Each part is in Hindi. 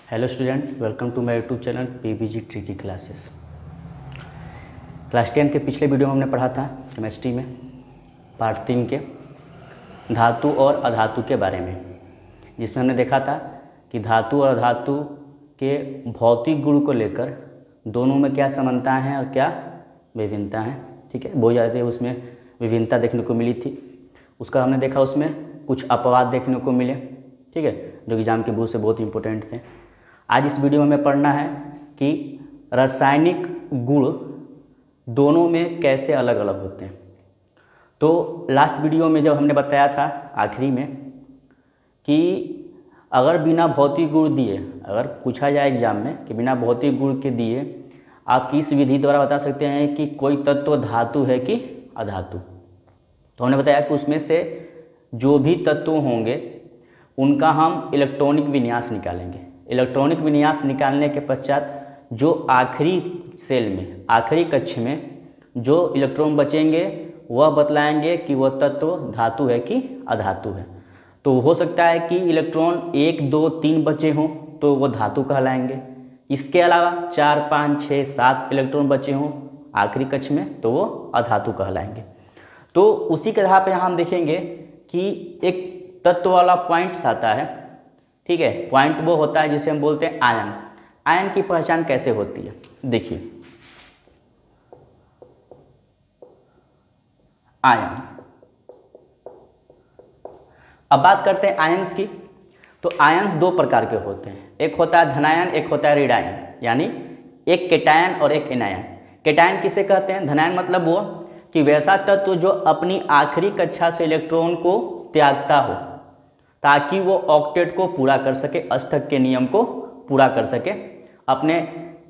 Hello student, welcome to my YouTube channel PBG tricky classes. Class 10 के पिछले वीडियो में हमने पढ़ा था केमिस्ट्री में पार्ट 3 के धातु और अधातु के बारे में, जिसमें हमने देखा था कि धातु और अधातु के भौतिक गुण को लेकर दोनों में क्या समानताएं हैं और क्या विभिन्नता हैं। ठीक है, बहुत ज़्यादा उसमें विभिन्नता देखने को मिली थी। उसका हमने देखा उसमें कुछ अपवाद देखने को मिले, ठीक है, जो एग्जाम के बुक से बहुत इंपॉर्टेंट थे। आज इस वीडियो में हमें पढ़ना है कि रासायनिक गुण दोनों में कैसे अलग अलग होते हैं। तो लास्ट वीडियो में जब हमने बताया था आखिरी में कि अगर बिना भौतिक गुण दिए, अगर पूछा जाए एग्जाम में कि बिना भौतिक गुण के दिए आप किस विधि द्वारा बता सकते हैं कि कोई तत्व धातु है कि अधातु, तो हमने बताया कि उसमें से जो भी तत्व होंगे उनका हम इलेक्ट्रॉनिक विन्यास निकालेंगे। इलेक्ट्रॉनिक विन्यास निकालने के पश्चात जो आखिरी सेल में, आखिरी कक्ष में जो इलेक्ट्रॉन बचेंगे वह बतलाएंगे कि वह तत्व धातु है कि अधातु है। तो हो सकता है कि इलेक्ट्रॉन 1, 2, 3 बचे हों तो वह धातु कहलाएंगे। इसके अलावा 4, 5, 6, 7 इलेक्ट्रॉन बचे हों आखिरी कक्ष में तो वो अधातु कहलाएंगे। तो उसी के आधार पर यहाँ हम देखेंगे कि एक तत्व वाला पॉइंट्स आता है, ठीक है। पॉइंट वो होता है जिसे हम बोलते हैं आयन। आयन की पहचान कैसे होती है, देखिए आयन। अब बात करते हैं आयंस की। तो आयंस दो प्रकार के होते हैं, एक होता है धनायन, एक होता है ऋणायन, यानी एक केटायन और एक एनायन। केटायन किसे कहते हैं? धनायन मतलब वो कि वैसा तत्व जो अपनी आखिरी कक्षा से इलेक्ट्रॉन को त्यागता हो ताकि वो ऑक्टेट को पूरा कर सके, अष्टक के नियम को पूरा कर सके, अपने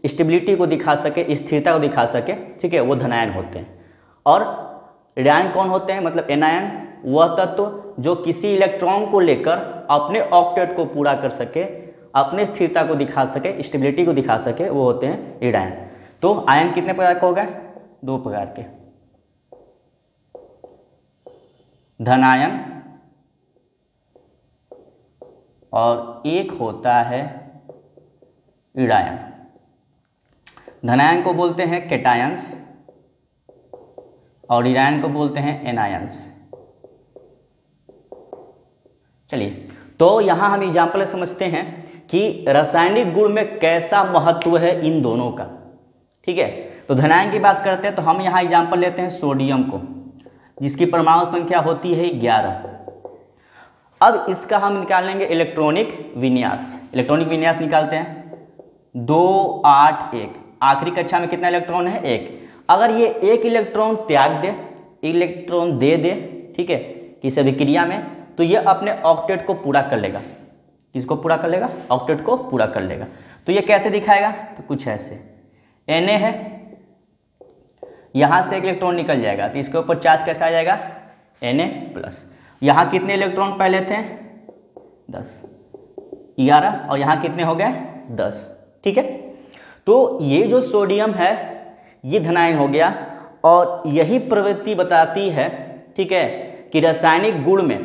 स्टेबिलिटी को दिखा सके, स्थिरता को दिखा सके, ठीक है, वो धनायन होते हैं। और ऋणायन कौन होते हैं? मतलब एनायन वह तत्व जो किसी इलेक्ट्रॉन को लेकर अपने ऑक्टेट को पूरा कर सके, अपने स्थिरता को दिखा सके, स्टेबिलिटी को दिखा सके, वो होते हैं ऋणायन। तो आयन कितने प्रकार के हो गए? दो प्रकार के, धनायन और एक होता है ऋणायन। धनायन को बोलते हैं केटायंस और ऋणायन को बोलते हैं एनायंस। चलिए, तो यहां हम एग्जाम्पल समझते हैं कि रासायनिक गुण में कैसा महत्व है इन दोनों का, ठीक है। तो धनायन की बात करते हैं तो हम यहां एग्जाम्पल लेते हैं सोडियम को, जिसकी परमाणु संख्या होती है 11। अब इसका हम निकालेंगे इलेक्ट्रॉनिक विन्यास। इलेक्ट्रॉनिक विन्यास निकालते हैं 2, 8, 1। आखिरी कक्षा में कितना इलेक्ट्रॉन है? 1। अगर ये एक इलेक्ट्रॉन त्याग दे, इलेक्ट्रॉन दे दे, ठीक है, किसी अभिक्रिया में, तो ये अपने ऑक्टेट को पूरा कर लेगा। किसको पूरा कर लेगा? ऑक्टेट को पूरा कर लेगा। तो ये कैसे दिखाएगा? तो कुछ ऐसे, Na है, यहां से एक इलेक्ट्रॉन निकल जाएगा तो इसके ऊपर चार्ज कैसा आ जाएगा? Na+। यहाँ कितने इलेक्ट्रॉन पहले थे? 10, 11, और यहाँ कितने हो गए? 10, ठीक है। तो ये जो सोडियम है ये धनायन हो गया, और यही प्रवृत्ति बताती है, ठीक है, कि रासायनिक गुण में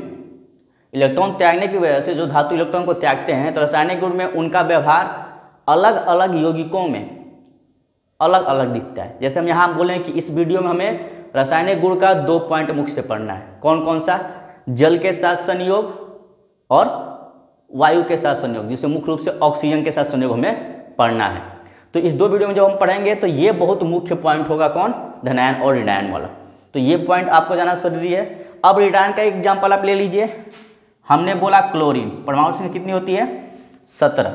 इलेक्ट्रॉन त्यागने की वजह से जो धातु इलेक्ट्रॉन को त्यागते हैं तो रासायनिक गुण में उनका व्यवहार अलग अलग यौगिकों में अलग अलग दिखता है। जैसे हम यहाँ बोलें कि इस वीडियो में हमें रासायनिक गुण का 2 पॉइंट मुख्य से पढ़ना है। कौन कौन सा? जल के साथ संयोग और वायु के साथ संयोग, जिसे मुख्य रूप से ऑक्सीजन के साथ संयोग हमें पढ़ना है। तो इस 2 वीडियो में जब हम पढ़ेंगे तो ये बहुत मुख्य पॉइंट होगा। कौन? धनायन और ऋणायन वाला। तो ये पॉइंट आपको जाना जरूरी है। अब ऋणायन का एग्जाम्पल आप ले लीजिए। हमने बोला क्लोरीन, परमाणु संख्या कितनी होती है? 17।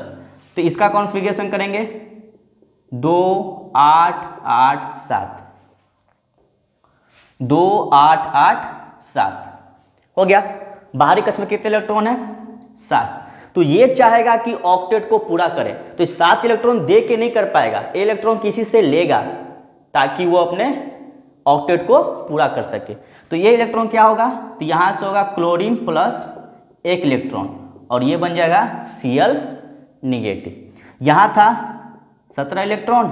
तो इसका कॉन्फ़िगरेशन करेंगे 2, 8, 8, 7, 2, 8, 8, 7 हो गया। बाहरी कक्ष में कितने इलेक्ट्रॉन है? 7। तो ये चाहेगा कि ऑक्टेट को पूरा करे, तो 7 इलेक्ट्रॉन दे के नहीं कर पाएगा, इलेक्ट्रॉन किसी से लेगा ताकि वो अपने ऑक्टेट को पूरा कर सके। तो ये इलेक्ट्रॉन क्या होगा? तो यहां से होगा क्लोरीन प्लस 1 इलेक्ट्रॉन, और ये बन जाएगा Cl-। यहां था 17 इलेक्ट्रॉन,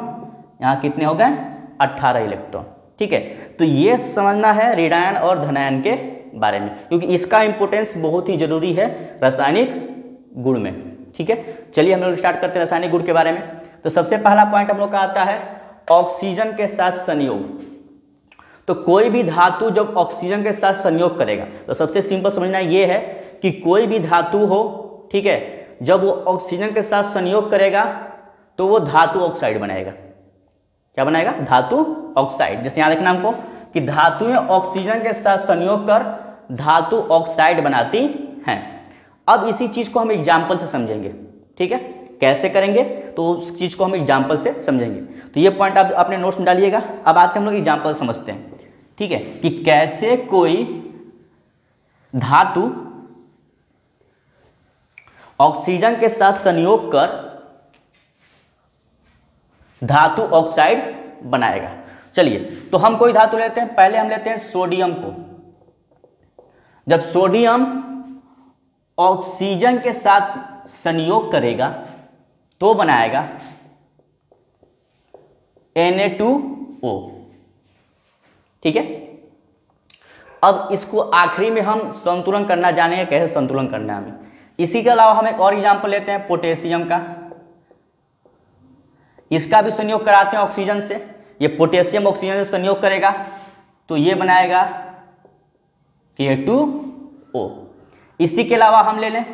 यहां कितने हो गए? 18 इलेक्ट्रॉन, ठीक है। तो ये समझना है ऋणायन और धनायन के बारे में, क्योंकि इसका इंपोर्टेंस बहुत ही जरूरी है रासायनिक गुण में, ठीक है, चलिए हम लोग स्टार्ट करते हैं रासायनिक गुण के बारे में। तो सबसे पहला पॉइंट हम लोग का आता है ऑक्सीजन के साथ संयोग। तो कोई भी धातु जब ऑक्सीजन के साथ संयोग करेगा, तो सबसे सिंपल समझना ये है कि कोई भी धातु हो, ठीक है, जब वो ऑक्सीजन के साथ संयोग करेगा तो वो धातु ऑक्साइड बनाएगा। क्या बनाएगा? धातु ऑक्साइड। जैसे यहां देखना हमको कि धातुएं ऑक्सीजन के साथ संयोग कर धातु ऑक्साइड बनाती हैं। अब इसी चीज को हम एग्जाम्पल से समझेंगे, ठीक है, कैसे करेंगे तो उस चीज को हम एग्जाम्पल से समझेंगे। तो ये पॉइंट आप अपने नोट्स में डालिएगा। अब आते हैं हम लोग एग्जाम्पल समझते हैं, ठीक है, कि कैसे कोई धातु ऑक्सीजन के साथ संयोग कर धातु ऑक्साइड बनाएगा। चलिए, तो हम कोई धातु लेते हैं, पहले हम लेते हैं सोडियम को। जब सोडियम ऑक्सीजन के साथ संयोग करेगा तो बनाएगा Na2O, ठीक है। अब इसको आखिरी में हम संतुलन करना जानेंगे, कैसे संतुलन करना है हमें। इसी के अलावा हम एक और एग्जाम्पल लेते हैं पोटेशियम का। इसका भी संयोग कराते हैं ऑक्सीजन से। ये पोटेशियम ऑक्सीजन से संयोग करेगा तो ये बनाएगा K2O। इसी के अलावा हम ले लें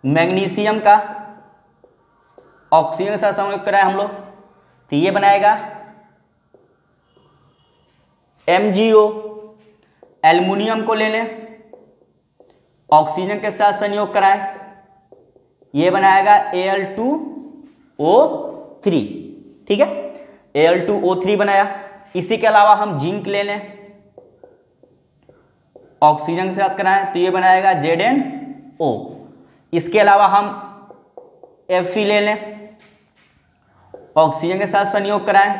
मैग्नीशियम का, ऑक्सीजन के साथ संयोग कराए हम लोग तो ये बनाएगा MgO। एल्युमिनियम को ले लें, ऑक्सीजन के साथ संयोग कराए, ये बनाएगा Al2O3, ठीक है, Al2O3 बनाया। इसी के अलावा हम जिंक ले लें, ऑक्सीजन के साथ कराएं तो ये बनाएगा ZnO। इसके अलावा हम Fe ले लें, ऑक्सीजन के साथ संयोग कराएं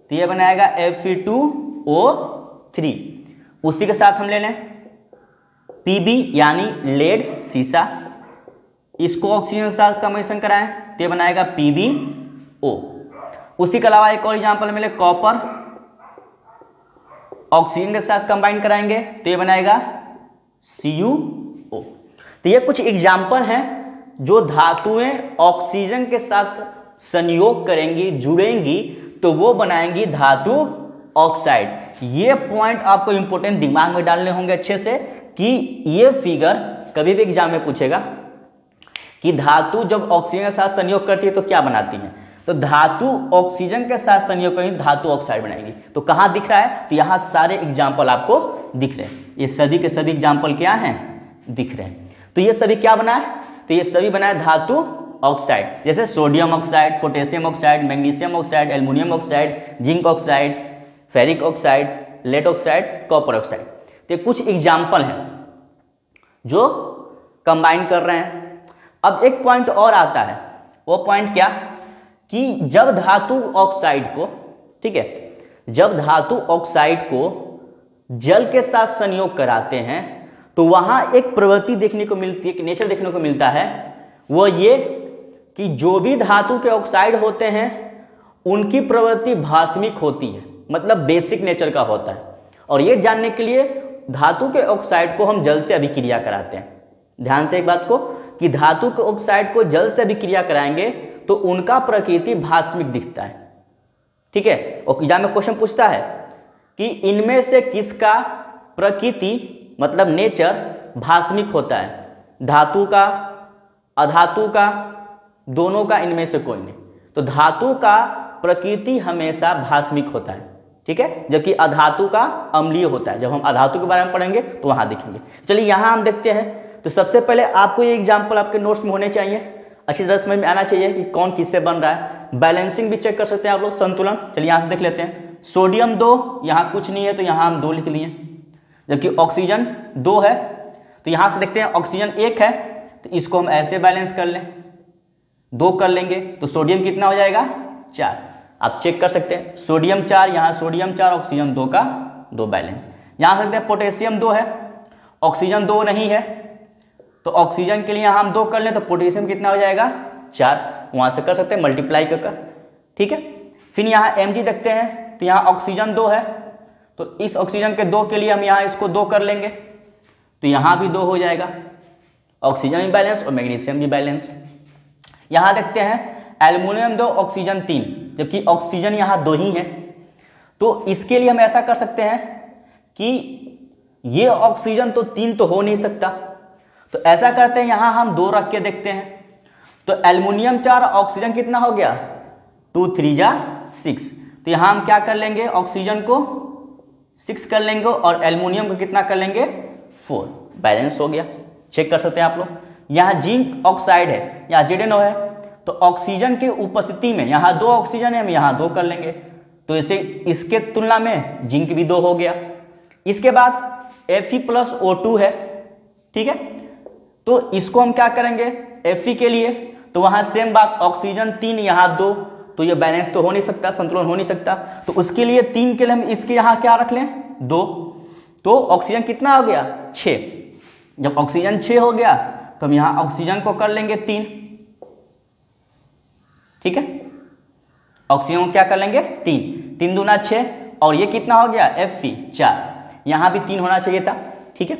तो ये बनाएगा Fe2O3। उसी के साथ हम ले लें Pb यानी लेड, सीसा, इसको ऑक्सीजन के साथ कम्बिनेशन कराएं तो ये बनाएगा PbO। उसी के अलावा एक और एग्जांपल मिले कॉपर, ऑक्सीजन के साथ कंबाइन कराएंगे तो ये बनाएगा CuO। तो ये कुछ एग्जांपल हैं जो धातुएं ऑक्सीजन के साथ संयोग करेंगी, जुड़ेंगी तो वो बनाएंगी धातु ऑक्साइड। ये पॉइंट आपको इंपॉर्टेंट दिमाग में डालने होंगे अच्छे से कि ये फिगर कभी भी एग्जाम में पूछेगा कि धातु जब ऑक्सीजन के साथ संयोग करती है तो क्या बनाती है। तो धातु ऑक्सीजन के साथ संयोग करेंगी, धातु ऑक्साइड बनाएगी। तो कहां दिख रहा है? तो यहां सारे एग्जाम्पल आपको दिख रहे हैं। ये सभी के सभी एग्जाम्पल क्या हैं? दिख रहे हैं। तो ये सभी क्या बना है? तो ये सभी बना है धातु ऑक्साइड, जैसे sodium oxide, potassium oxide, magnesium oxide, aluminium oxide, zinc oxide, ferric oxide, lead oxide, copper oxide. तो कुछ एग्जाम्पल हैं जो कंबाइन कर रहे हैं। अब एक पॉइंट और आता है, वो पॉइंट क्या कि जब धातु ऑक्साइड को, ठीक है, जब धातु ऑक्साइड को जल के साथ संयोग कराते हैं तो वहां एक प्रवृत्ति देखने को मिलती है, कि नेचर देखने को मिलता है, वो ये कि जो भी धातु के ऑक्साइड होते हैं उनकी प्रवृत्ति भास्मिक होती है, मतलब बेसिक नेचर का होता है। और ये जानने के लिए धातु के ऑक्साइड को हम जल से अभिक्रिया कराते हैं। ध्यान से एक बात को, कि धातु के ऑक्साइड को जल से अभिक्रिया कराएंगे तो उनका प्रकृति भास्मिक दिखता है, ठीक है। और एग्जाम में क्वेश्चन पूछता है कि इनमें से किसका प्रकृति मतलब नेचर भास्मिक होता है, धातु का, अधातु का, दोनों का, इनमें से कोई नहीं। तो धातु का प्रकृति हमेशा भास्मिक होता है, ठीक है, जबकि अधातु का अम्लीय होता है। जब हम अधातु के बारे में पढ़ेंगे तो वहां देखेंगे। चलिए यहां हम देखते हैं। तो सबसे पहले आपको ये एग्जाम्पल आपके नोट्स में होने चाहिए, अच्छी तरह समझ में आना चाहिए कि कौन किससे बन रहा है। बैलेंसिंग भी चेक कर सकते हैं आप लोग, संतुलन। चलिए यहां से देख लेते हैं। सोडियम 2, यहाँ कुछ नहीं है तो यहाँ हम 2 लिख लिए, जबकि ऑक्सीजन 2 है। तो यहां से देखते हैं ऑक्सीजन 1 है तो इसको हम ऐसे बैलेंस कर लें, 2 कर लेंगे तो सोडियम कितना हो जाएगा? 4। आप चेक कर सकते हैं, सोडियम 4, यहाँ सोडियम 4, ऑक्सीजन 2 का 2 बैलेंस। यहां सकते हैं पोटेशियम 2 है, ऑक्सीजन 2 नहीं है, तो ऑक्सीजन के लिए हम 2 कर लें तो पोटेशियम कितना हो जाएगा? 4। वहां से कर सकते हैं मल्टीप्लाई कर, ठीक है। फिर यहाँ Mg देखते हैं, तो यहाँ ऑक्सीजन 2 है तो इस ऑक्सीजन के 2 के लिए हम यहाँ इसको 2 कर लेंगे तो यहाँ भी 2 हो जाएगा। ऑक्सीजन भी बैलेंस और मैग्नीशियम भी बैलेंस। यहाँ देखते हैं एल्युमिनियम 2 ऑक्सीजन 3, जबकि ऑक्सीजन यहाँ 2 ही है। तो इसके लिए हम ऐसा कर सकते हैं कि ये ऑक्सीजन तो 3 तो हो नहीं सकता, तो ऐसा करते हैं यहाँ हम 2 रख के देखते हैं। तो एल्युमिनियम 4 ऑक्सीजन कितना हो गया 2 3 जा 6, तो यहाँ हम क्या कर लेंगे ऑक्सीजन को 6 कर लेंगे और एल्युमिनियम को कितना कर लेंगे 4, बैलेंस हो गया। चेक कर सकते हैं आप लोग। यहाँ जिंक ऑक्साइड है, यहाँ ZnO है, तो ऑक्सीजन की उपस्थिति में यहाँ 2 ऑक्सीजन है, हम यहाँ 2 कर लेंगे, तो इसे इसके तुलना में जिंक भी 2 हो गया। इसके बाद Fe+O2 है, ठीक है, तो इसको हम क्या करेंगे Fe के लिए, तो वहां सेम बात ऑक्सीजन 3 यहाँ 2, तो ये बैलेंस तो हो नहीं सकता, संतुलन हो नहीं सकता, तो उसके लिए 3 के लिए हम इसके यहाँ क्या रख लें 2, तो ऑक्सीजन कितना हो गया 6। जब ऑक्सीजन 6 हो गया तो हम यहाँ ऑक्सीजन को कर लेंगे 3, ठीक है, ऑक्सीजन को क्या कर लेंगे 3, 3 दूना 6, और ये कितना हो गया Fe 4, यहाँ भी 3 होना चाहिए था, ठीक है।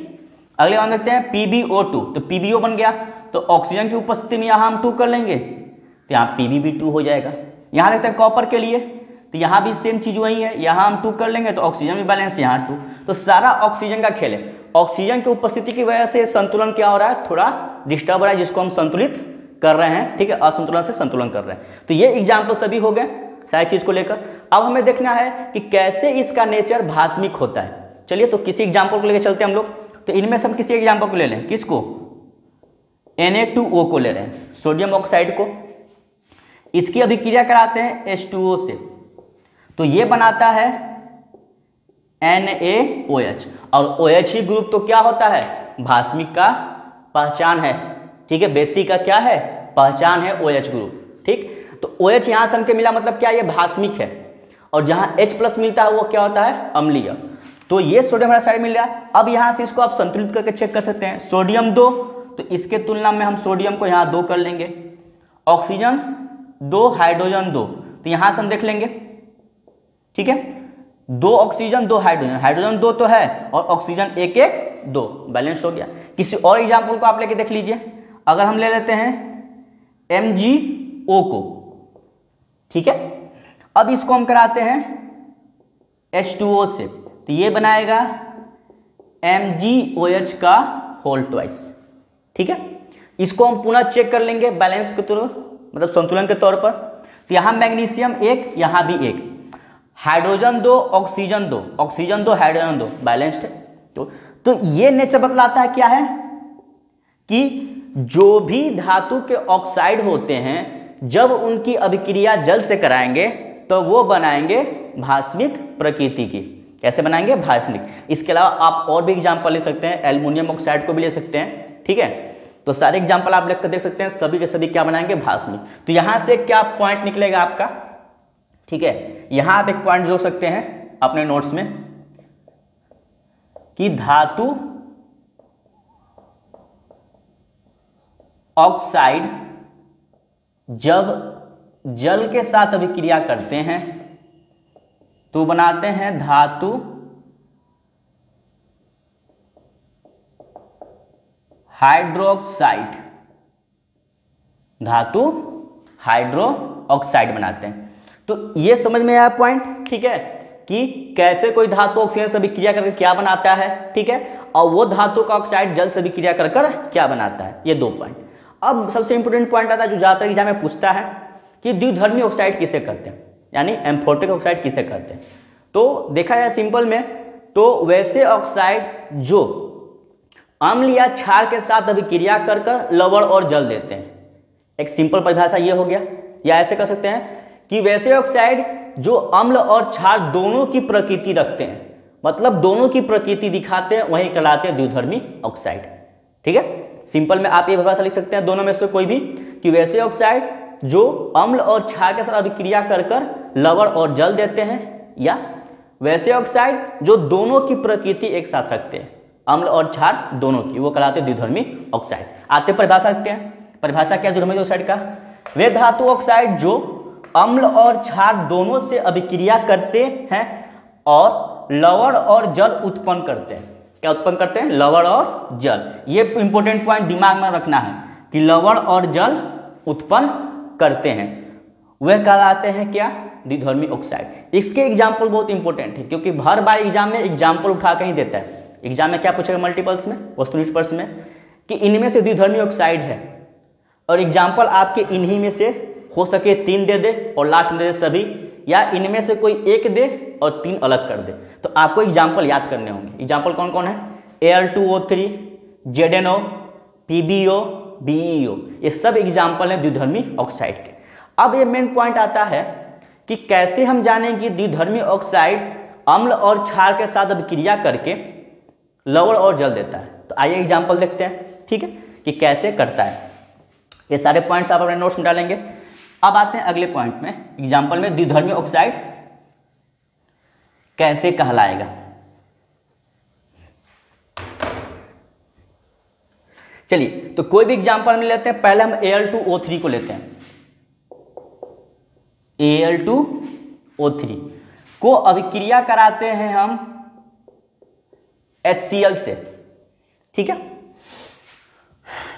अगले बात देखते हैं PbO2, तो PbO बन गया, तो ऑक्सीजन की उपस्थिति में यहाँ हम 2 कर लेंगे, तो यहाँ Pb भी 2 हो जाएगा। यहाँ देखते हैं कॉपर के लिए, तो यहाँ भी सेम चीज वही है, यहाँ हम 2 कर लेंगे तो ऑक्सीजन भी बैलेंस, यहाँ 2, तो सारा ऑक्सीजन का खेल है। ऑक्सीजन की उपस्थिति की वजह से संतुलन क्या हो रहा है, थोड़ा डिस्टर्ब हो रहा है, जिसको हम संतुलित कर रहे हैं, ठीक है, असंतुलन से संतुलन कर रहे हैं। तो ये एग्जाम्पल सभी हो गए सारी चीज को लेकर। अब हमें देखना है कि कैसे इसका नेचर भास्मिक होता है। चलिए तो किसी एग्जाम्पल को लेकर चलते हैं हम लोग। तो इनमें से हम किसी एग्जाम्पल को ले लें, किसको Na2O को ले रहे हैं, सोडियम ऑक्साइड को। इसकी अभिक्रिया कराते हैं H2O से, तो ये बनाता है NaOH, और OH ही ग्रुप तो क्या होता है भास्मिक का पहचान है, ठीक है, बेसिक का क्या है पहचान है OH ग्रुप, ठीक। तो OH यहां से हमको मिला, मतलब क्या ये भास्मिक है, और जहां H+ मिलता है वो क्या होता है अम्लीय। तो ये सोडियम हाइड्रोक्साइड मिल गया। अब यहां से इसको आप संतुलित करके चेक कर सकते हैं, सोडियम 2, तो इसके तुलना में हम सोडियम को यहाँ 2 कर लेंगे, ऑक्सीजन 2 हाइड्रोजन 2, तो यहां से हम देख लेंगे, ठीक है, 2 ऑक्सीजन 2 हाइड्रोजन, हाइड्रोजन 2 तो है और ऑक्सीजन 1 1 2, बैलेंस हो गया। किसी और एग्जाम्पल को आप लेके देख लीजिए। अगर हम ले लेते हैं MgO को, ठीक है, अब इसको हम कराते हैं H2O से, तो ये बनाएगा MgOH का होल ट्वाइस, ठीक है। इसको हम पुनः चेक कर लेंगे बैलेंस के तौर, मतलब संतुलन के तौर पर। तो यहाँ मैग्नीशियम 1, यहाँ भी 1, hydrogen 2 oxygen 2, oxygen 2 hydrogen 2, balanced है। तो ये नेचर बतलाता है क्या है कि जो भी धातु के ऑक्साइड होते हैं जब उनकी अभिक्रिया जल से कराएंगे तो वो बनाएंगे भास्मिक प्रकृति की। कैसे बनाएंगे भास्मिक। इसके अलावा आप और भी एग्जाम्पल ले सकते हैं, एल्युमिनियम ऑक्साइड को भी ले सकते हैं, ठीक है। तो सारे एग्जाम्पल आप लिख कर देख सकते हैं, सभी के सभी क्या बनाएंगे भास्मिक। तो यहां से क्या पॉइंट निकलेगा आपका, ठीक है, यहां आप एक पॉइंट जोड़ सकते हैं अपने नोट्स में कि धातु ऑक्साइड जब जल के साथ अभिक्रिया करते हैं तो बनाते हैं धातु हाइड्रोक्साइड, धातु हाइड्रो ऑक्साइड बनाते हैं। तो ये समझ में आया पॉइंट, ठीक है, कि कैसे कोई धातु ऑक्सीजन से अभिक्रिया करके क्या बनाता है, ठीक है, और वो धातु का ऑक्साइड जल से अभिक्रिया कर क्या बनाता है। ये 2 पॉइंट। अब सबसे इंपोर्टेंट पॉइंट आता है जो ज्यादातर एग्जाम में पूछता है कि द्विधर्मी ऑक्साइड किसे कहते हैं, यानी एम्फोटिक ऑक्साइड किसे कहते हैं। तो देखा जाए सिंपल में, तो वैसे ऑक्साइड जो अम्ल या क्षार के साथ अभिक्रिया कर लवण और जल देते हैं। एक सिंपल परिभाषा ये हो गया, या ऐसे कर सकते हैं कि वैसे ऑक्साइड जो अम्ल और क्षार दोनों की प्रकृति रखते हैं, मतलब दोनों की प्रकृति दिखाते हैं, वही कहलाते हैं द्विधर्मी ऑक्साइड, ठीक है। सिंपल में आप ये परिभाषा लिख सकते हैं दोनों में से कोई भी, कि वैसे ऑक्साइड जो अम्ल और क्षार के साथ अभिक्रिया कर लवण और जल देते हैं, या वैसे ऑक्साइड जो दोनों की प्रकृति एक साथ रखते हैं, अम्ल और क्षार दोनों की, वो कहलाते हैं द्विधर्मी ऑक्साइड। आते परिभाषा रखते हैं। परिभाषा क्या है द्विधर्मी ऑक्साइड का, वे धातु ऑक्साइड जो अम्ल और क्षार दोनों से अभिक्रिया करते हैं और लवण और जल उत्पन्न करते हैं। क्या उत्पन्न करते हैं? लवण और जल। ये इंपॉर्टेंट पॉइंट दिमाग में रखना है कि लवण और जल उत्पन्न करते हैं, वह कहलाते हैं क्या? द्विधर्मी ऑक्साइड। इसके एग्जाम्पल बहुत इंपॉर्टेंट है क्योंकि हर बार एग्जाम में एग्जाम्पल उठा के ही देता है। एग्जाम में क्या पूछेगा मल्टीपल्स में, वस्तुनिष्ठ प्रश्न में, कि इनमें से द्विधर्मी ऑक्साइड है और एग्जाम्पल आपके इन्हीं में से हो सके 3 दे दे और लास्ट में दे दे सभी, या इनमें से कोई एक दे और 3 अलग कर दे। तो आपको एग्जाम्पल याद करने होंगे। एग्जाम्पल कौन कौन है? Al2O3, ZnO, PbO, BeO, ये सब एग्जाम्पल हैं द्विधर्मी ऑक्साइड के। अब ये मेन पॉइंट आता है कि कैसे हम जानें कि द्विधर्मी ऑक्साइड अम्ल और क्षार के साथ अभिक्रिया करके लवण और जल देता है। तो आइए एग्जाम्पल देखते हैं, ठीक है, कि कैसे करता है। ये सारे पॉइंट्स आप अपने नोट्स में डालेंगे। अब आते हैं अगले पॉइंट में, एग्जाम्पल में द्विधर्मी ऑक्साइड कैसे कहलाएगा। चलिए, तो कोई भी एग्जाम्पल में लेते हैं। पहले हम Al2O3 को लेते हैं। Al2O3 को अभिक्रिया कराते हैं हम HCl से, ठीक है।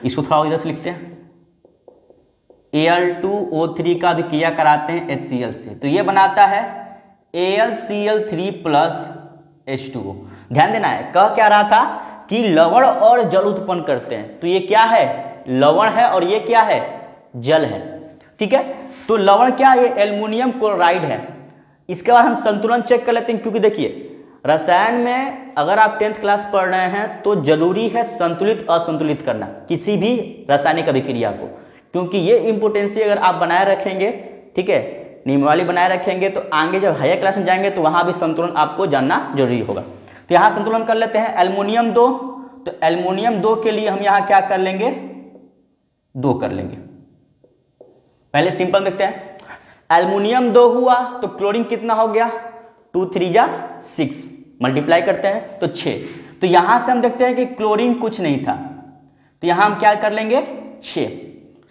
इसको थोड़ा इधर से लिखते हैं। Al2O3 का अभिक्रिया कराते हैं HCl से, तो ये बनाता है AlCl3 प्लस H2O। ध्यान देना है, कह क्या रहा था कि लवण और जल उत्पन्न करते हैं। तो ये क्या है? लवण है और ये क्या है? जल है, ठीक है। तो लवण क्या? ये एल्युमिनियम क्लोराइड है। इसके बाद हम संतुलन चेक कर लेते हैं, क्योंकि देखिए रसायन में अगर आप 10th क्लास पढ़ रहे हैं तो जरूरी है संतुलित असंतुलित करना किसी भी रासायनिक अभिक्रिया को, क्योंकि ये इंपोर्टेंसी अगर आप बनाए रखेंगे, ठीक है, नियमावली बनाए रखेंगे, तो आगे जब हायर क्लास में जाएंगे तो वहां भी संतुलन आपको जानना जरूरी होगा। तो यहां संतुलन कर लेते हैं। एल्युमिनियम 2, तो एल्युमिनियम 2 के लिए हम यहां क्या कर लेंगे? 2 कर लेंगे। पहले सिंपल देखते हैं। एल्युमिनियम 2 हुआ तो क्लोरीन कितना हो गया? 2 3 जा 6, मल्टीप्लाई करते हैं तो 6। तो यहां से हम देखते हैं कि क्लोरीन कुछ नहीं था, तो यहां हम क्या कर लेंगे? 6।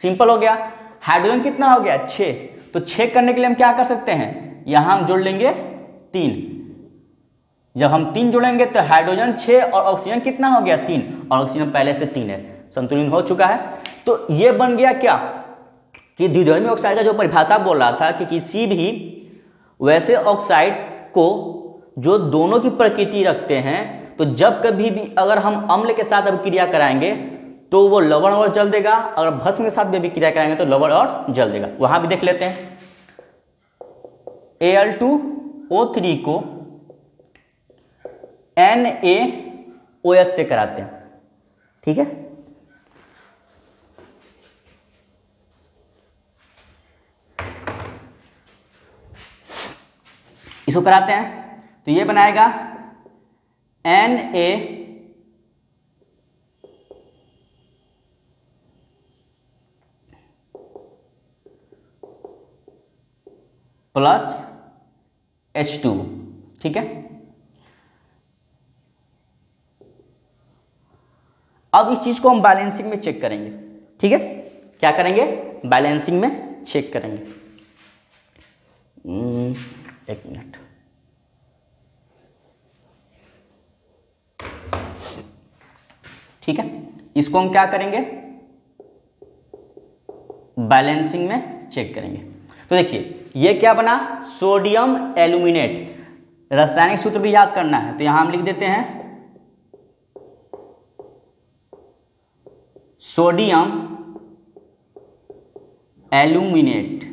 सिंपल हो गया। हाइड्रोजन कितना हो गया? 6। तो 6 करने के लिए हम क्या कर सकते हैं? यहां हम जोड़ लेंगे 3। जब हम 3 जोड़ेंगे तो हाइड्रोजन 6 और ऑक्सीजन कितना हो गया? 3, और ऑक्सीजन पहले से 3 है, संतुलन हो चुका है। तो ये बन गया क्या कि द्विधर्मी ऑक्साइड का जो परिभाषा बोल रहा था कि किसी भी वैसे ऑक्साइड को जो दोनों की प्रकृति रखते हैं, तो जब कभी भी अगर हम अम्ल के साथ अभिक्रिया कराएंगे तो वो लवण और जल देगा, अगर भस्म के साथ भी अभिक्रिया कराएंगे तो लवण और जल देगा। वहां भी देख लेते हैं। Al2O3 को NaOH से कराते हैं, ठीक है। इसको कराते हैं तो ये बनाएगा Na प्लस H2, ठीक है। अब इस चीज को हम बैलेंसिंग में चेक करेंगे, ठीक है। क्या करेंगे? बैलेंसिंग में चेक करेंगे। एक मिनट, ठीक है। इसको हम क्या करेंगे? बैलेंसिंग में चेक करेंगे। तो देखिए ये क्या बना? Sodium aluminate. रासायनिक सूत्र भी याद करना है, तो यहां हम लिख देते हैं सोडियम एल्यूमिनेट।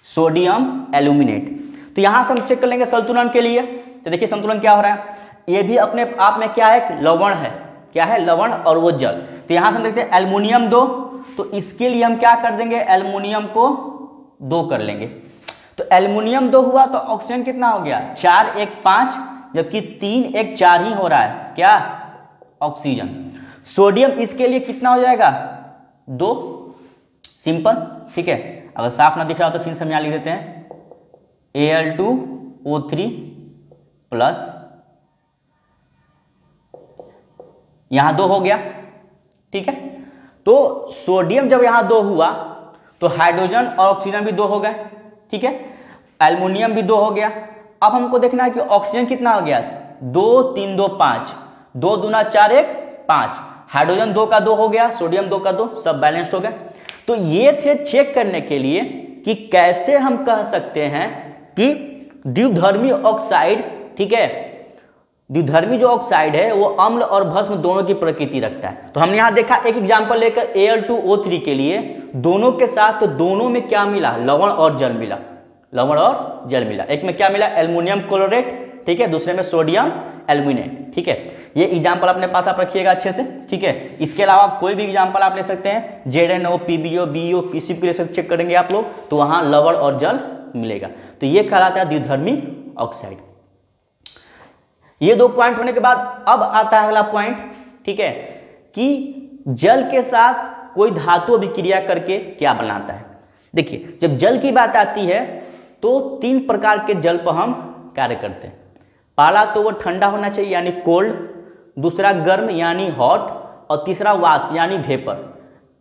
Sodium aluminate. तो यहां से हम चेक कर लेंगे संतुलन के लिए। तो देखिए संतुलन क्या हो रहा है, ये भी अपने आप में क्या है? लवण है। क्या है? लवण और वो जल। तो यहां से हम देखते हैं एल्युमिनियम 2, तो इसके लिए हम क्या कर देंगे? एल्युमिनियम को 2 कर लेंगे। तो एल्युमिनियम 2 हुआ तो ऑक्सीजन कितना हो गया? 4 1 5, जबकि 3 1 4 ही हो रहा है। क्या? ऑक्सीजन। सोडियम इसके लिए कितना हो जाएगा? 2। सिंपल, ठीक है। अगर साफ ना दिख रहा हो तो फिर से हम यहां लिख देते हैं Al2O3 प्लस, यहां 2 हो गया, ठीक है। तो सोडियम जब यहां 2 हुआ तो हाइड्रोजन और ऑक्सीजन भी 2 हो गए, ठीक है। एल्युमिनियम भी 2 हो गया। अब हमको देखना है कि ऑक्सीजन कितना हो गया? 2 3 2 5, 2 दूना 4 1 5, हाइड्रोजन 2 का 2 हो गया, सोडियम 2 का 2, सब बैलेंस्ड हो गया। तो ये थे चेक करने के लिए कि कैसे हम कह सकते हैं कि द्विधर्मी ऑक्साइड, ठीक है, द्विधर्मी जो ऑक्साइड है वो अम्ल और भस्म दोनों की प्रकृति रखता है। तो हमने यहां देखा एक एग्जांपल लेकर Al2O3 के लिए, दोनों के साथ तो दोनों में क्या मिला, लवण और जल मिला, लवण और जल मिला। एक में क्या मिला, एल्युमिनियम क्लोरेट, ठीक है, दूसरे में सोडियम एल्यूमिनेट, ठीक है। ये एग्जांपल अपने पास आप रखिएगा अच्छे से, ठीक है। इसके अलावा कोई भी एग्जांपल आप ले सकते हैं, ZnO, PbO, BeO, किसी भी से चेक करेंगे आप लोग तो वहां लवण और जल मिलेगा। तो ये कहलाता है द्विधर्मी ऑक्साइड। ये 2 पॉइंट होने के बाद अब आता है अगला पॉइंट, ठीक है, कि जल के साथ कोई धातु अभिक्रिया करके क्या बनाता है। देखिए, जब जल की बात आती है तो 3 प्रकार के जल पर हम कार्य करते हैं। पहला तो वो ठंडा होना चाहिए यानी कोल्ड, दूसरा गर्म यानी हॉट, और तीसरा वाष्प यानी वेपर।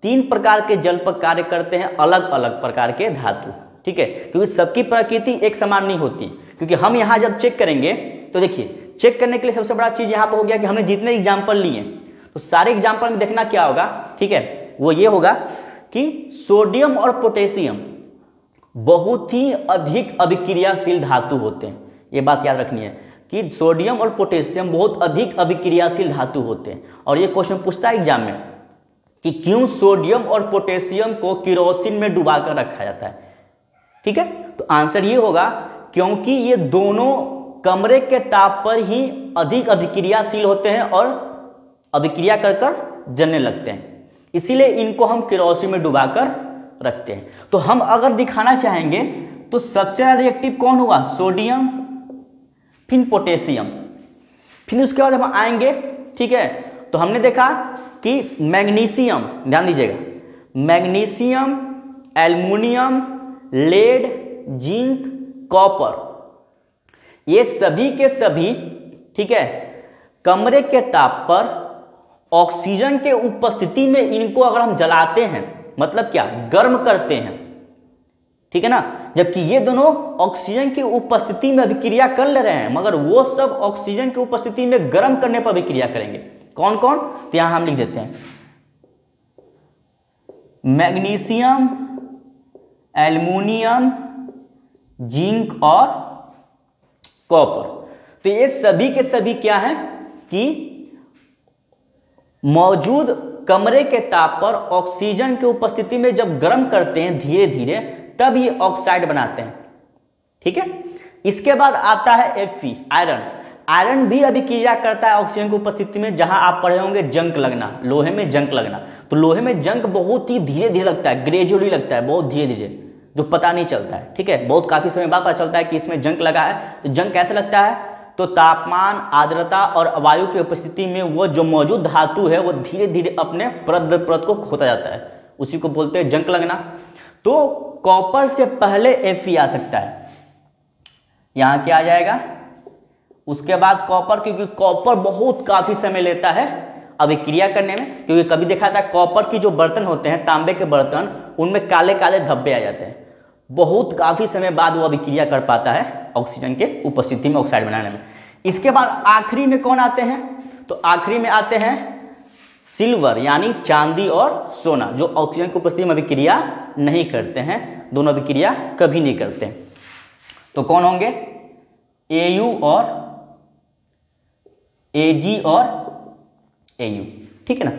3 प्रकार के जल पर कार्य करते हैं अलग अलग प्रकार के धातु, ठीक है, क्योंकि सबकी प्रकृति एक समान नहीं होती। क्योंकि हम यहाँ जब चेक करेंगे तो देखिए, चेक करने के लिए सबसे बड़ा चीज यहाँ पर हो गया कि हमने जितने एग्जाम्पल लिए तो सारे एग्जाम्पल में देखना क्या होगा, ठीक है, वो ये होगा कि सोडियम और पोटेशियम बहुत ही अधिक अभिक्रियाशील धातु होते हैं। ये बात याद रखनी है कि सोडियम और पोटेशियम बहुत अधिक अभिक्रियाशील धातु होते हैं। और ये क्वेश्चन पूछता है एग्जाम में कि क्यों सोडियम और पोटेशियम को केरोसिन में डुबाकर रखा जाता है, ठीक है। तो आंसर ये होगा क्योंकि ये दोनों कमरे के ताप पर ही अधिक अभिक्रियाशील होते हैं और अभिक्रिया कर कर जलने लगते हैं, इसीलिए इनको हम केरोसिन में डुबाकर रखते हैं। तो हम अगर दिखाना चाहेंगे तो सबसे ज्यादा रिएक्टिव कौन हुआ, सोडियम, फिर पोटेशियम, फिर उसके बाद हम आएंगे, ठीक है। तो हमने देखा कि मैग्नीशियम, ध्यान दीजिएगा, magnesium, aluminium, lead, zinc, copper, ये सभी के सभी, ठीक है, कमरे के ताप पर ऑक्सीजन के उपस्थिति में इनको अगर हम जलाते हैं, मतलब क्या, गर्म करते हैं, ठीक है ना। जबकि ये दोनों ऑक्सीजन की उपस्थिति में अभिक्रिया कर ले रहे हैं, मगर वो सब ऑक्सीजन की उपस्थिति में गर्म करने पर अभिक्रिया करेंगे। कौन कौन, तो यहां हम लिख देते हैं, मैग्नीशियम, एल्युमिनियम, जिंक और कॉपर। तो ये सभी के सभी क्या है कि मौजूद कमरे के ताप पर ऑक्सीजन की उपस्थिति में जब गर्म करते हैं धीरे धीरे, तब ये ऑक्साइड बनाते हैं, ठीक है। इसके बाद आता है Fe, आयरन। आयरन भी अभिक्रिया करता है ऑक्सीजन की उपस्थिति में, जहां आप पढ़े होंगे जंक लगना, लोहे में जंक लगना। तो लोहे में जंक बहुत ही धीरे धीरे लगता है, ग्रेजुअली लगता है, बहुत धीरे धीरे, जो पता नहीं चलता है, ठीक है। बहुत काफी समय बाद पता चलता है कि इसमें जंक लगा है। तो जंक कैसे लगता है, तो तापमान, आर्द्रता और वायु की उपस्थिति में वो जो मौजूद धातु है वो धीरे धीरे अपने परत को खोता जाता है, उसी को बोलते हैं जंक लगना। तो कॉपर से पहले Fe आ सकता है, यहां क्या आ जाएगा, उसके बाद कॉपर, क्योंकि कॉपर बहुत काफी समय लेता है अभिक्रिया करने में। क्योंकि कभी देखा था कॉपर की जो बर्तन होते हैं, तांबे के बर्तन, उनमें काले काले धब्बे आ जाते हैं, बहुत काफी समय बाद वो अभिक्रिया कर पाता है ऑक्सीजन के उपस्थिति में ऑक्साइड बनाने में। इसके बाद आखिरी में कौन आते हैं, तो आखिरी में आते हैं सिल्वर यानी चांदी और सोना, जो ऑक्सीजन की उपस्थिति में अभिक्रिया नहीं करते हैं, दोनों अभिक्रिया कभी नहीं करते। तो कौन होंगे, Au और Ag और Au, ठीक है ना।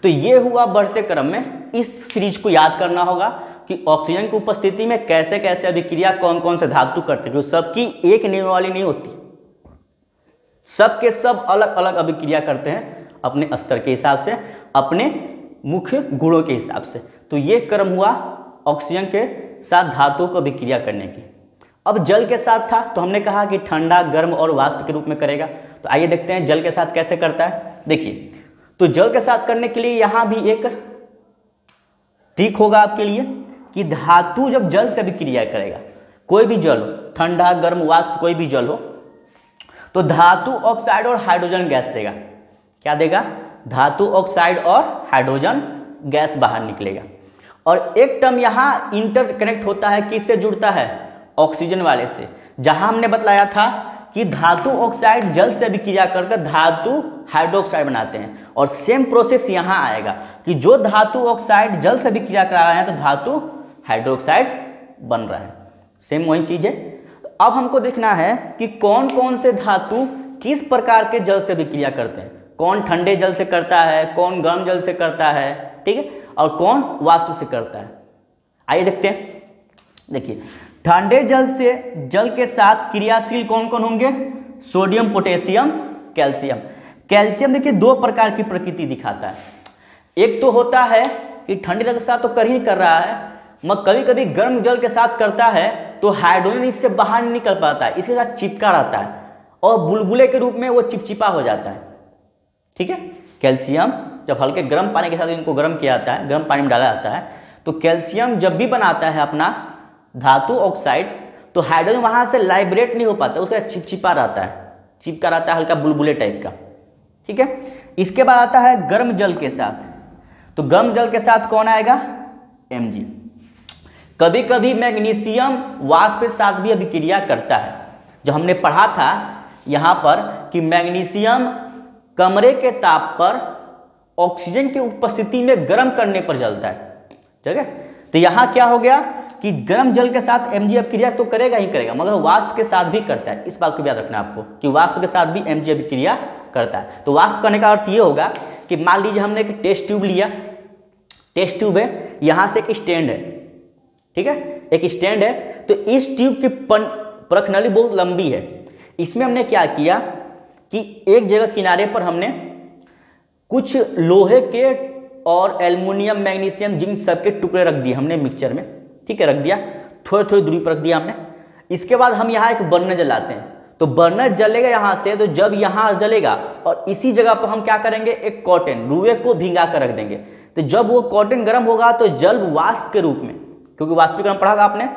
तो ये हुआ बढ़ते क्रम में। इस सीरीज को याद करना होगा कि ऑक्सीजन की उपस्थिति में कैसे कैसे अभिक्रिया कौन कौन से धातु करते हैं। सबकी एक नियमावली नहीं होती, सबके सब अलग अलग अभिक्रिया करते हैं अपने स्तर के हिसाब से, अपने मुख्य गुणों के हिसाब से। तो ये क्रम हुआ ऑक्सीजन के साथ धातुओं को अभिक्रिया करने की। अब जल के साथ था तो हमने कहा कि ठंडा, गर्म और वाष्प के रूप में करेगा। तो आइए देखते हैं जल के साथ कैसे करता है। देखिए, तो जल के साथ करने के लिए यहां भी एक ट्रिक होगा आपके लिए कि धातु जब जल से अभिक्रिया करेगा, कोई भी जल हो, ठंडा, गर्म, वाष्प, कोई भी जल हो, तो धातु ऑक्साइड और हाइड्रोजन गैस देगा। क्या देगा, धातु ऑक्साइड और हाइड्रोजन गैस बाहर निकलेगा। और एक टर्म यहां इंटरकनेक्ट होता है, किससे जुड़ता है, ऑक्सीजन वाले से। जहां हमने बतलाया था कि धातु ऑक्साइड जल से अभिक्रिया करके धातु हाइड्रोक्साइड बनाते हैं, और सेम प्रोसेस यहां आएगा कि जो धातु ऑक्साइड जल से अभिक्रिया करा रहे हैं तो धातु हाइड्रोक्साइड बन रहा है। सेम वही चीज है। अब हमको देखना है कि कौन कौन से धातु किस प्रकार के जल से अभिक्रिया करते हैं, कौन ठंडे जल से करता है, कौन गर्म जल से करता है, ठीक है, और कौन वाष्प से करता है। आइए देखते हैं। देखिए, ठंडे जल से जल के साथ क्रियाशील कौन कौन होंगे, सोडियम, पोटेशियम, कैल्शियम। कैल्शियम देखिए दो प्रकार की प्रकृति दिखाता है। एक तो होता है कि ठंडे जल के साथ तो कर ही कर रहा है, मगर कभी कभी गर्म जल के साथ करता है तो हाइड्रोजन इससे बाहर नहीं निकल पाता है, इसके साथ चिपका रहता है और बुलबुले के रूप में वो चिपचिपा हो जाता है। ठीक है, कैल्शियम जब हल्के गर्म पानी के साथ इनको गर्म किया जाता है, गर्म पानी में डाला जाता है, तो कैल्शियम जब भी बनाता है अपना धातु ऑक्साइड तो हाइड्रोजन वहां से लाइब्रेट नहीं हो पाता, उसका चिपचिपा रहता है, चिपका रहता है हल्का बुलबुले टाइप का। ठीक है, इसके बाद आता है गर्म जल के साथ। तो गर्म जल के साथ कौन आएगा, Mg। कभी कभी मैग्नीशियम वाष्प के साथ भी अभिक्रिया करता है। जो हमने पढ़ा था यहां पर कि मैग्नीशियम कमरे के ताप पर ऑक्सीजन की उपस्थिति में गर्म करने पर जलता है। ठीक है, तो यहां क्या हो गया कि गर्म जल के साथ Mg अभिक्रिया तो करेगा ही करेगा, मगर वाष्प के साथ भी करता है। इस बात को याद रखना आपको कि वाष्प के साथ भी Mg अभिक्रिया करता है। तो वाष्प करने का अर्थ ये होगा कि मान लीजिए हमने एक टेस्ट ट्यूब लिया, टेस्ट ट्यूब है, यहां से एक स्टैंड है, ठीक है, एक स्टैंड है, तो इस ट्यूब की प्रखनली बहुत लंबी है। इसमें हमने क्या किया कि एक जगह किनारे पर हमने कुछ लोहे के और एल्युमिनियम, मैग्नीशियम, जिंक सबके टुकड़े रख दिए हमने मिक्सचर में। ठीक है, रख दिया, थोड़ी थोड़ी दूरी पर रख दिया हमने। इसके बाद हम यहाँ एक बर्नर जलाते हैं, तो बर्नर जलेगा यहाँ से, तो जब यहाँ जलेगा और इसी जगह पर हम क्या करेंगे, एक कॉटन रुए को भिंगा कर रख देंगे। तो जब वो कॉटन गर्म होगा तो जल वाष्प के रूप में, क्योंकि वाष्पीकरण पढ़ा आपने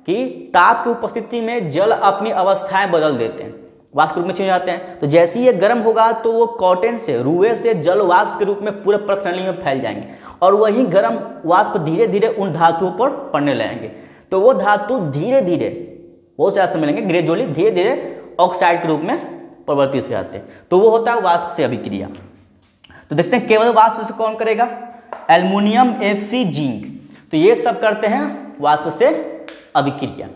कि ताप की उपस्थिति में जल अपनी अवस्थाएं बदल देते हैं, वाष्प के रूप में चेंज हो जाते हैं। तो जैसे ही ये गर्म होगा तो वो कॉटन से, रुए से जल वाष्प के रूप में पूरे प्रखनली में फैल जाएंगे, और वही गर्म वाष्प धीरे धीरे उन धातुओं पर पड़ने लगेंगे। तो वो धातु धीरे धीरे, बहुत से ऐसे मिलेंगे, ग्रेजुअली धीरे धीरे ऑक्साइड के रूप में परिवर्तित हो जाते हैं। तो वो होता है वाष्प से अभिक्रिया। तो देखते हैं केवल वाष्प से कौन करेगा, एल्युमिनियम, Fe, जिंक, तो ये सब करते हैं वाष्प से अभिक्रिया।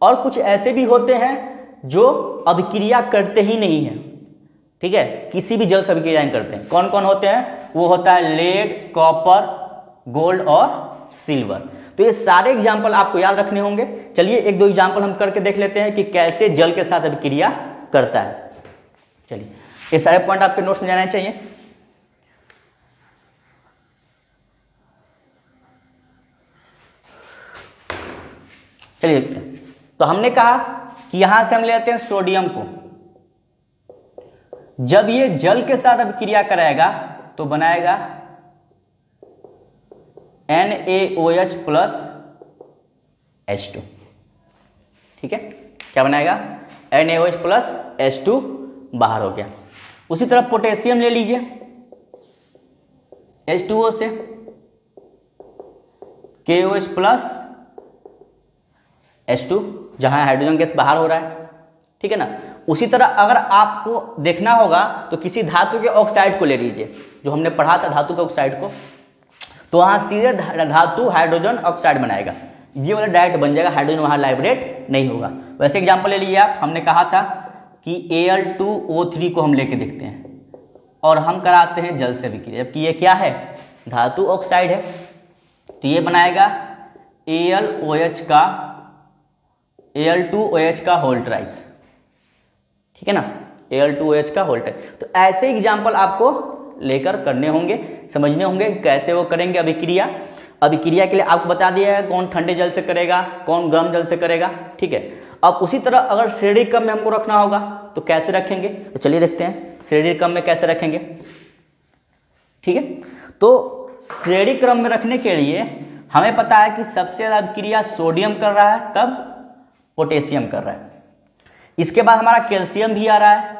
और कुछ ऐसे भी होते हैं जो अभिक्रिया करते ही नहीं है। ठीक है, किसी भी जल से अभिक्रिया नहीं करते हैं। कौन कौन होते हैं, वो होता है लेड, कॉपर, गोल्ड और सिल्वर। तो ये सारे एग्जाम्पल आपको याद रखने होंगे। चलिए एक दो एग्जाम्पल हम करके देख लेते हैं कि कैसे जल के साथ अभिक्रिया करता है। चलिए, ये सारे पॉइंट आपके नोट्स में जाने चाहिए। चलिए देखते हैं। तो हमने कहा कि यहां से हम लेते हैं सोडियम को, जब ये जल के साथ अभिक्रिया कराएगा तो बनाएगा NaOH प्लस H2। ठीक है, क्या बनाएगा, NaOH प्लस H2 बाहर हो गया। उसी तरह पोटेशियम ले लीजिए, H2O से KOH प्लस H2, जहां हाइड्रोजन गैस बाहर हो रहा है। ठीक है ना। उसी तरह अगर आपको देखना होगा तो किसी धातु के ऑक्साइड को ले लीजिए, जो हमने पढ़ा था धातु के ऑक्साइड को, तो वहां सीधे धातु हाइड्रोजन ऑक्साइड बनाएगा, ये वाला डायरेक्ट बन जाएगा, हाइड्रोजन वहां लाइब्रेट नहीं होगा। वैसे एग्जाम्पल ले लीजिए आप, हमने कहा था कि Al2O3 को हम लेके देखते हैं और हम कराते हैं जल से अभिक्रिया, जबकि ये क्या है, धातु ऑक्साइड है। तो ये बनाएगा Al2OH का होल ट्राइस। ठीक है ना, Al2OH का होल ट्राइस। तो ऐसे एग्जाम्पल आपको लेकर करने होंगे, समझने होंगे कैसे वो करेंगे अभिक्रिया। अभिक्रिया के लिए आपको बता दिया है कौन ठंडे जल से करेगा, कौन गर्म जल से करेगा। ठीक है, अब उसी तरह अगर श्रेणी क्रम में हमको रखना होगा तो कैसे रखेंगे, तो चलिए देखते हैं श्रेणी क्रम में कैसे रखेंगे। ठीक है, तो श्रेणी क्रम में रखने के लिए हमें पता है कि सबसे ज्यादा अभिक्रिया सोडियम कर रहा है, तब पोटेशियम कर रहा है। इसके बाद हमारा कैल्शियम भी आ रहा है,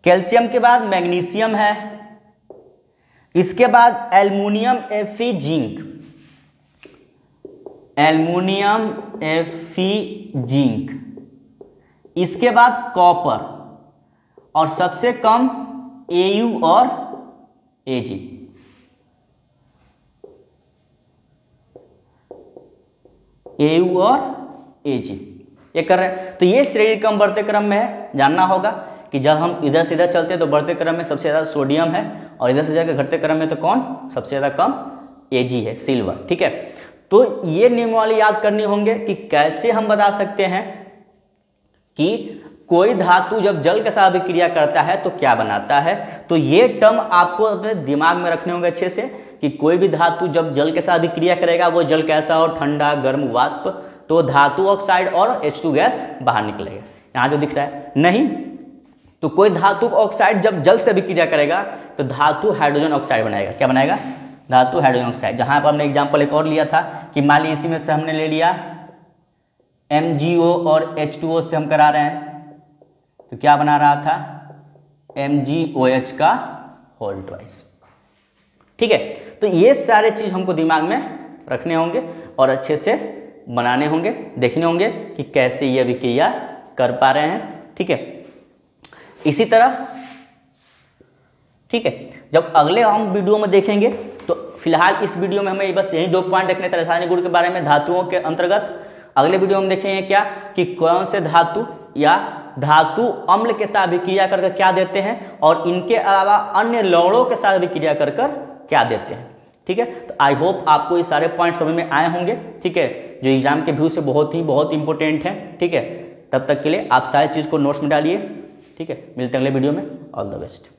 कैल्शियम के बाद मैग्नीशियम है, इसके बाद aluminium, Fe, zinc, aluminium, Fe, zinc, इसके बाद कॉपर और सबसे कम Au और Ag। Au और Ag ये कर रहे हैं। तो ये श्रेणी क्रम बढ़ते क्रम में है, जानना होगा कि जब हम इधर से इधर चलते हैं तो बढ़ते क्रम में सबसे ज़्यादा सोडियम है और इधर से जाकर घटते क्रम में तो कौन सबसे ज़्यादा कम Ag है, सिल्वर। ठीक है, तो ये नियमावली याद करनी होंगे कि कैसे हम बता सकते हैं कि कोई धातु जब जल के साथ अभिक्रिया करता है तो क्या बनाता है। तो ये टर्म आपको अपने दिमाग में रखने होंगे अच्छे से कि कोई भी धातु जब जल के साथ अभिक्रिया करेगा वो जल कैसा हो, ठंडा, गर्म, वाष्प, तो धातु ऑक्साइड और H2 गैस बाहर निकलेगा। यहाँ जो दिख रहा है नहीं, तो कोई धातु ऑक्साइड जब जल से अभिक्रिया करेगा तो धातु हाइड्रोजन ऑक्साइड बनाएगा। क्या बनाएगा? धातु हाइड्रोजन ऑक्साइड। जहां पर हमने एग्जांपल एक और लिया था कि मान लीजिए इसी में से हमने ले लिया MgO और H2O से हम करा रहे हैं, तो क्या बना रहा था? MgOH का होल ट्वाइस। ठीक है, तो ये सारे चीज हमको दिमाग में रखने होंगे और अच्छे से बनाने होंगे, देखने होंगे कि कैसे ये अभिक्रिया कर पा रहे हैं। ठीक है, इसी तरह ठीक है, जब अगले हम वीडियो में देखेंगे तो फिलहाल इस वीडियो में हमें बस यही 2 पॉइंट देखने थे रासायनिक गुण के बारे में धातुओं के अंतर्गत। अगले वीडियो में देखेंगे क्या कि कौन से धातु या धातु अम्ल के साथ अभिक्रिया कर क्या देते हैं और इनके अलावा अन्य लवणों के साथ अभिक्रिया कर क्या देते हैं। ठीक है, तो आई होप आपको ये सारे पॉइंट समझ में आए होंगे। ठीक है, जो एग्जाम के व्यू से बहुत इंपॉर्टेंट है। ठीक है, तब तक के लिए आप सारी चीज़ को नोट्स में डालिए। ठीक है, मिलते हैं अगले वीडियो में। All the best.